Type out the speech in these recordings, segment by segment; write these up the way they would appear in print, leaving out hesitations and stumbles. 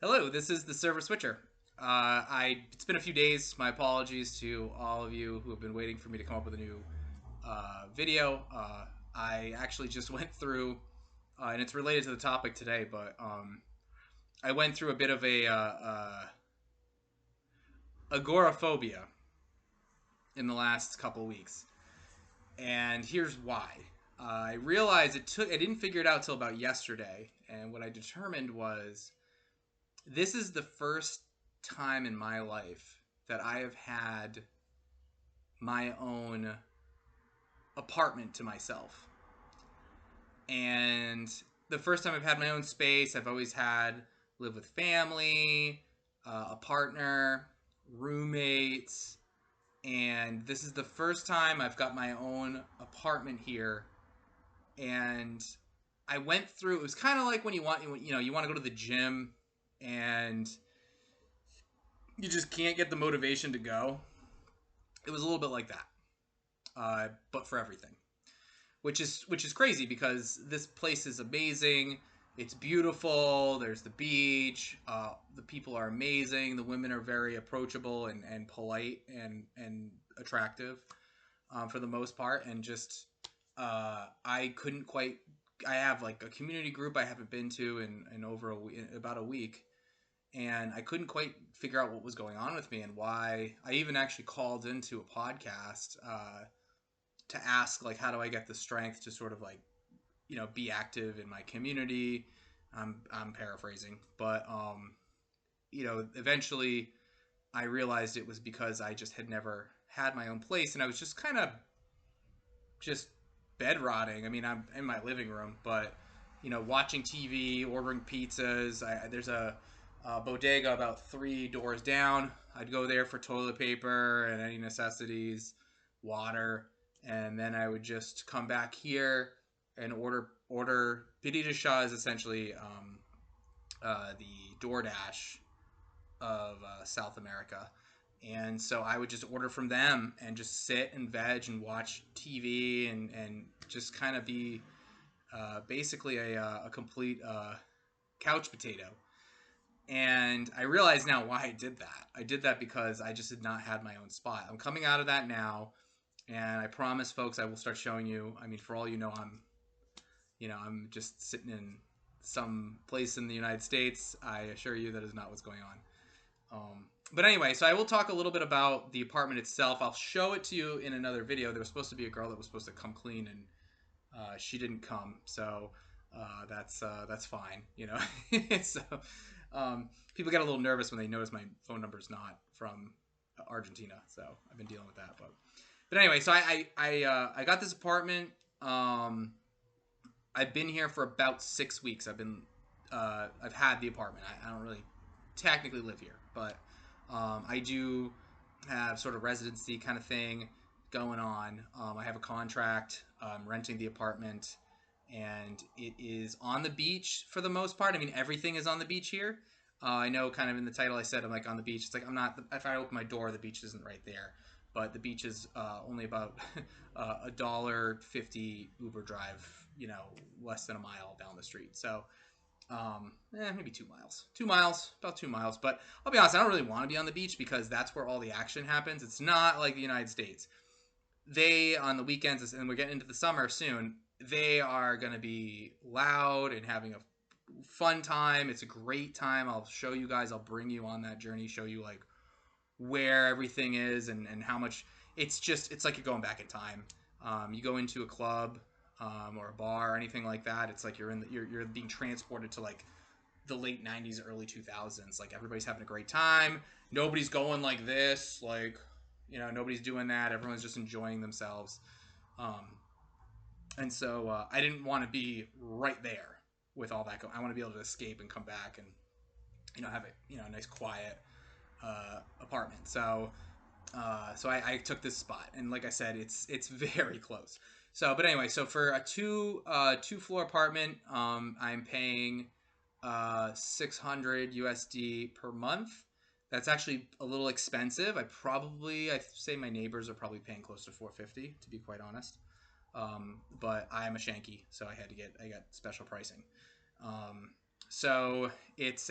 Hello, this is the server switcher. It's been a few days. My apologies to all of you who have been waiting for me to come up with a new video. I actually just went through, and it's related to the topic today, but I went through a bit of a agoraphobia in the last couple of weeks, and here's why. I realized I didn't figure it out till about yesterday, and what I determined was this is the first time in my life that I have had my own apartment to myself. And the first time I've had my own space, I've always had live with family, a partner, roommates, and this is the first time I've got my own apartment here. And I went through. It was kind of like when you want to go to the gym, and you just can't get the motivation to go. It was a little bit like that, but for everything, which is crazy because this place is amazing. It's beautiful. There's the beach. The people are amazing. The women are very approachable and polite and attractive for the most part. And just I couldn't quite. I have like a community group I haven't been to in over about a week, and I couldn't quite figure out what was going on with me and why. I even actually called into a podcast to ask like how do I get the strength to sort of like be active in my community. I'm paraphrasing, but eventually I realized it was because I just had never had my own place, and I was just kind of just bed rotting. I mean, I'm in my living room, but watching TV, ordering pizzas. There's a bodega about 3 doors down. I'd go there for toilet paper and any necessities, water, and then I would just come back here and order. Pidita Shah is essentially the DoorDash of South America. And so I would just order from them and just sit and veg and watch TV and just kind of be basically a complete couch potato. And I realize now why I did that. I did that because I just had not had my own spot. I'm coming out of that now, and I promise, folks, I will start showing you. I mean, for all I'm just sitting in some place in the United States. I assure you that is not what's going on. But anyway, so I will talk a little bit about the apartment itself. I'll show it to you in another video. There was supposed to be a girl that was supposed to come clean, and she didn't come. So that's fine. So people get a little nervous when they notice my phone number is not from Argentina. So I've been dealing with that. But anyway, so I got this apartment. I've been here for about 6 weeks. I've had the apartment. I don't really technically live here, but I do have sort of residency kind of thing going on. I have a contract renting the apartment, and it is on the beach for the most part. I mean, everything is on the beach here. I know, kind of in the title, I said I'm like on the beach. It's like I'm not. If I open my door, the beach isn't right there, but the beach is only about $1.50 Uber drive. Less than a mile down the street. So maybe 2 miles. 2 miles, about 2 miles. But I'll be honest, I don't really want to be on the beach because that's where all the action happens. It's not like the United States. They, on the weekends, and we're getting into the summer soon, they are going to be loud and having a fun time. It's a great time. I'll show you guys. I'll bring you on that journey, show you like where everything is and how much. It's like you're going back in time. You go into a club or a bar or anything like that. It's like you're being transported to like the late 90s, early 2000s. Like everybody's having a great time. Nobody's going like this. Like, nobody's doing that. Everyone's just enjoying themselves. And so I didn't want to be right there with all that going. I want to be able to escape and come back and, have a nice quiet apartment. So I took this spot, and like I said, it's very close. So, but anyway, so for a two floor apartment, I'm paying 600 USD per month. That's actually a little expensive. I say my neighbors are probably paying close to 450, to be quite honest. But I'm a Shanky, so I got special pricing. So it's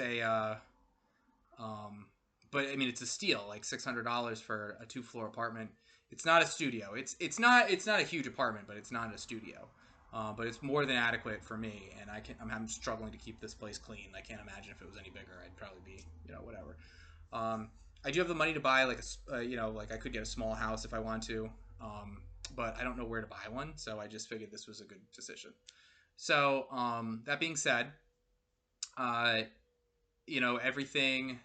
Um, but I mean, it's a steal, like $600 for a 2 floor apartment. It's not a studio. It's not a huge apartment, but it's not a studio. But it's more than adequate for me, and I'm struggling to keep this place clean. I can't imagine if it was any bigger, I'd probably be whatever. Um, I do have the money to buy like like I could get a small house if I want to, um, but I don't know where to buy one, so I just figured this was a good decision. So that being said, uh, everything.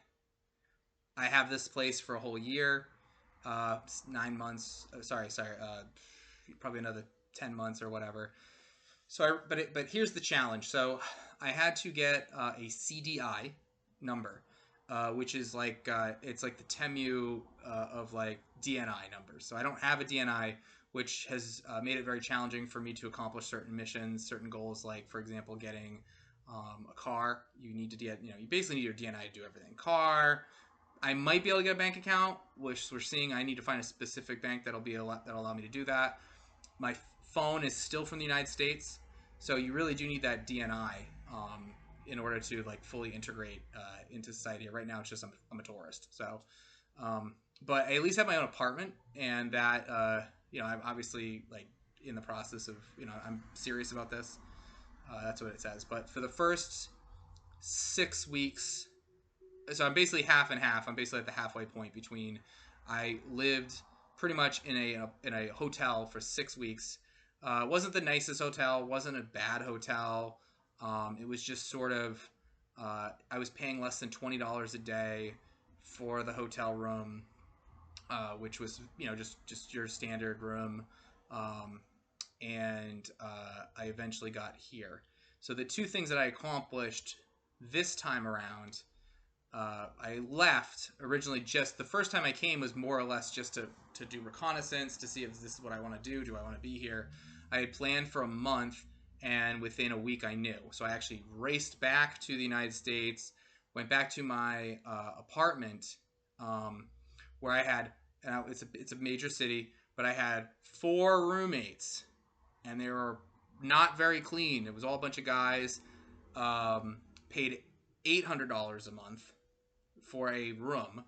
I have this place for a whole year, 9 months. Sorry, probably another 10 months or whatever. But here's the challenge. So I had to get a CDI number, which is like it's like the TEMU of like DNI numbers. So I don't have a DNI, which has made it very challenging for me to accomplish certain missions, certain goals. Like for example, getting a car. You need to get you basically need your DNI to do everything. Car. I might be able to get a bank account, which we're seeing. I need to find a specific bank that'll allow me to do that. My phone is still from the United States, so you really do need that DNI in order to like fully integrate into society. Right now, it's just I'm a tourist, so um, but I at least have my own apartment, and that I'm obviously like in the process of I'm serious about this. That's what it says. But for the first 6 weeks, so I'm basically half and half. I'm basically at the halfway point between I lived pretty much in a hotel for 6 weeks. Wasn't the nicest hotel, wasn't a bad hotel. It was just sort of I was paying less than $20 a day for the hotel room, which was just your standard room. Um, and I eventually got here. So the two things that I accomplished this time around, I left originally. Just the first time I came was more or less just to do reconnaissance to see if this is what I want to do. Do I want to be here? I had planned for a month, and within a week I knew. So I actually raced back to the United States, went back to my apartment, um, where I had. It's a major city, but I had 4 roommates, and they were not very clean. It was all a bunch of guys. Paid $800 a month for a room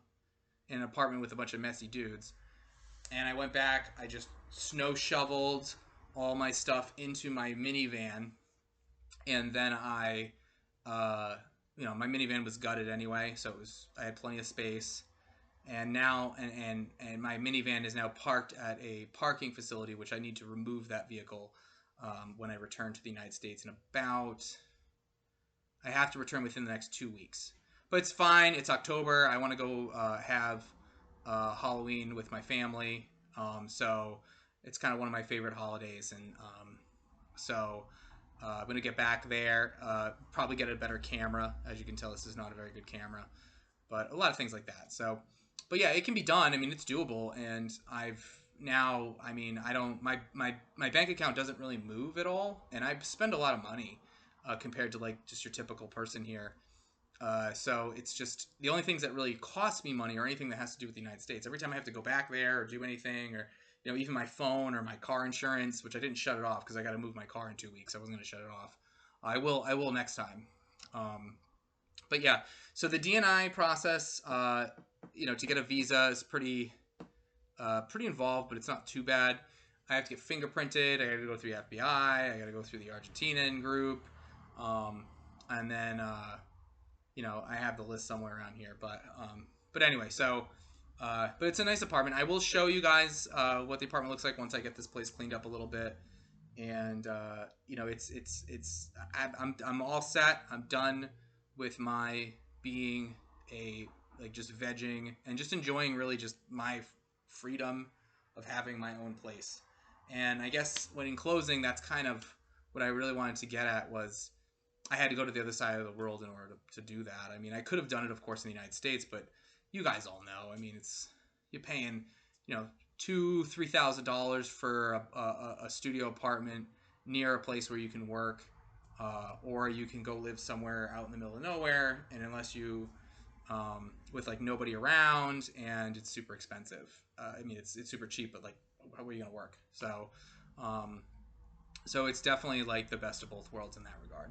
in an apartment with a bunch of messy dudes. And I went back. I just snow shoveled all my stuff into my minivan, and then my minivan was gutted anyway, so I had plenty of space. And now, and my minivan is now parked at a parking facility, which I need to remove that vehicle when I return to the United States in about. I have to return within the next 2 weeks. But it's fine. It's October. I want to go have Halloween with my family. So it's kind of one of my favorite holidays. And so I'm going to get back there. Probably get a better camera. As you can tell, this is not a very good camera. But a lot of things like that. So, but yeah, it can be done. I mean, it's doable. And I don't, my bank account doesn't really move at all. And I spend a lot of money compared to like just your typical person here. So it's just the only things that really cost me money or anything that has to do with the United States. Every time I have to go back there or do anything, or even my phone or my car insurance, which I didn't shut it off because I got to move my car in 2 weeks. I wasn't going to shut it off. I will next time. But yeah, so the DNI process, to get a visa is pretty involved, but it's not too bad. I have to get fingerprinted. I got to go through the FBI. I got to go through the Argentinian group, and then I have the list somewhere around here. But anyway, so but it's a nice apartment. I will show you guys what the apartment looks like once I get this place cleaned up a little bit. And I'm all set. I'm done with my being a like just vegging and just enjoying really just my freedom of having my own place. And I guess when in closing, that's kind of what I really wanted to get at was I had to go to the other side of the world in order to do that. I mean, I could have done it, of course, in the United States, but you guys all know. I mean, you're paying, $2,000-3,000 for a studio apartment near a place where you can work, or you can go live somewhere out in the middle of nowhere, and unless you with like nobody around, and it's super expensive. I mean, it's super cheap, but like, how are you gonna work? So it's definitely like the best of both worlds in that regard.